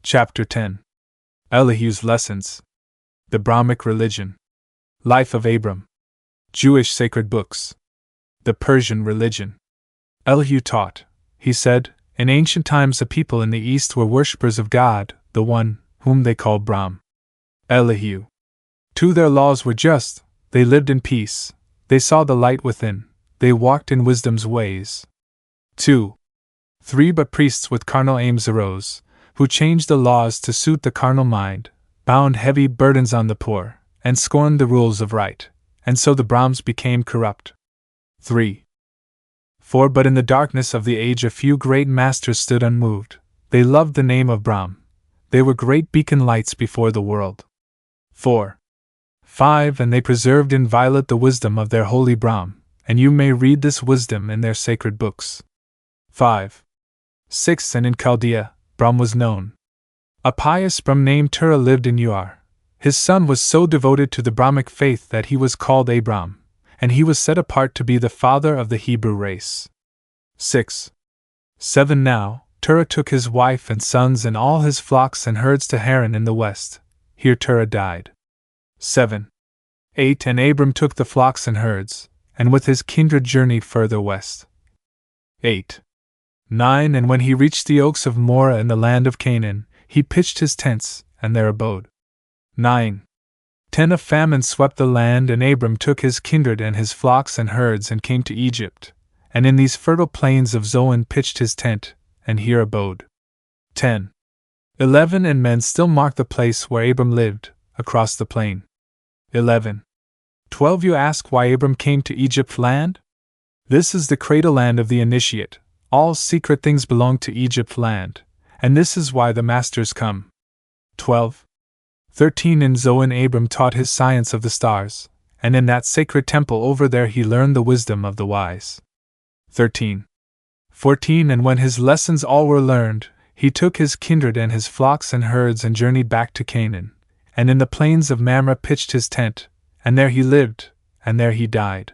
Chapter 10. Elihu's Lessons. The Brahmic Religion. Life of Abram. Jewish Sacred Books. The Persian Religion. Elihu taught, he said, in ancient times the people in the East were worshippers of God, the one, whom they called Brahm. Elihu. 2. Their laws were just, they lived in peace, they saw the light within, they walked in wisdom's ways. 2. 3. But priests with carnal aims arose, who changed the laws to suit the carnal mind, bound heavy burdens on the poor, and scorned the rules of right, and so the Brahms became corrupt. 3. 4. But in the darkness of the age a few great masters stood unmoved, they loved the name of Brahm, they were great beacon lights before the world. 4. 5. And they preserved inviolate the wisdom of their holy Brahm, and you may read this wisdom in their sacred books. 5. 6. And in Chaldea, Brahm was known. A pious Brahm named Terah lived in Ur. His son was so devoted to the Brahmic faith that he was called Abram, and he was set apart to be the father of the Hebrew race. 6. 7. Now, Terah took his wife and sons and all his flocks and herds to Haran in the west. Here Terah died. 7. 8. And Abram took the flocks and herds, and with his kindred journeyed further west. 8. 9. And when he reached the oaks of Moreh in the land of Canaan, he pitched his tents, and there abode. 9. 10. A famine swept the land, and Abram took his kindred and his flocks and herds and came to Egypt, and in these fertile plains of Zoan pitched his tent, and here abode. 10. 11. And men still mark the place where Abram lived, across the plain. 11. 12. You ask why Abram came to Egypt land? This is the cradle land of the initiate. All secret things belong to Egypt land, and this is why the masters come. 12. 13. In Zoan Abram taught his science of the stars, and in that sacred temple over there he learned the wisdom of the wise. 13. 14. And when his lessons all were learned, he took his kindred and his flocks and herds and journeyed back to Canaan, and in the plains of Mamre pitched his tent, and there he lived, and there he died.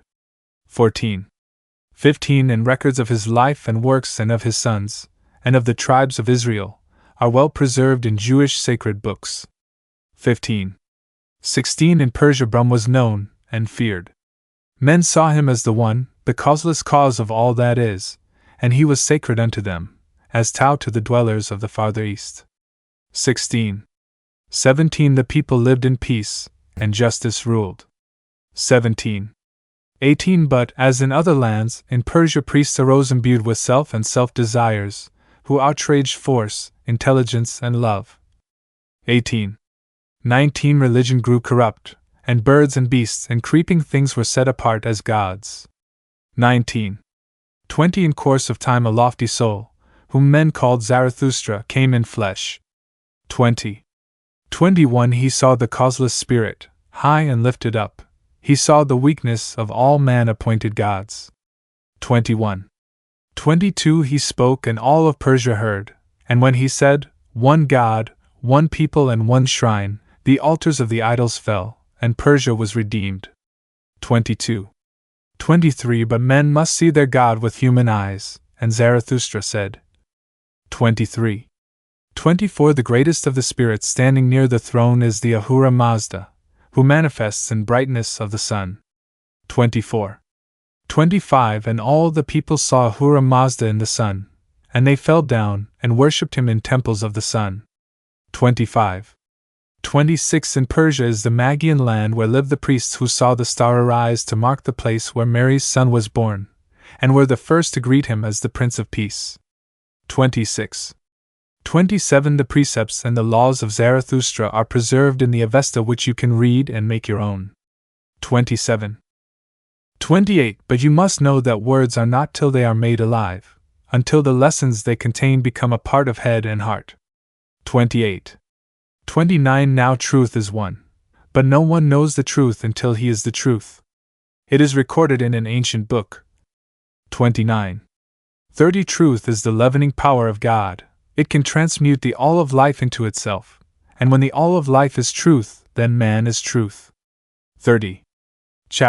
14. 15. And records of his life and works and of his sons, and of the tribes of Israel, are well preserved in Jewish sacred books. 15. 16. In Persia Brahm was known, and feared. Men saw him as the one, the causeless cause of all that is, and he was sacred unto them, as Tau to the dwellers of the farther east. 16. 17. The people lived in peace, and justice ruled. 17. 18. But, as in other lands, in Persia priests arose imbued with self and self-desires, who outraged force, intelligence, and love. 18. 19. Religion grew corrupt, and birds and beasts and creeping things were set apart as gods. 19. 20. In course of time a lofty soul, whom men called Zarathustra, came in flesh. 20. 21. He saw the causeless spirit, high and lifted up. He saw the weakness of all man-appointed gods. 21. 22. He spoke and all of Persia heard, and when he said, one God, one people and one shrine, the altars of the idols fell, and Persia was redeemed. 22. 23. But men must see their God with human eyes, and Zarathustra said. 23. 24. The greatest of the spirits standing near the throne is the Ahura Mazda, who manifests in brightness of the sun. 24. 25. And all the people saw Ahura Mazda in the sun, and they fell down and worshipped him in temples of the sun. 25. 26. In Persia is the Magian land where live the priests who saw the star arise to mark the place where Mary's son was born, and were the first to greet him as the Prince of Peace. 26. 27. The precepts and the laws of Zarathustra are preserved in the Avesta, which you can read and make your own. 27. 28. But you must know that words are not till they are made alive, until the lessons they contain become a part of head and heart. 28. 29. Now truth is one, but no one knows the truth until he is the truth. It is recorded in an ancient book. 29. 30. Truth is the leavening power of God. It can transmute the all of life into itself, and when the all of life is truth, then man is truth. 30.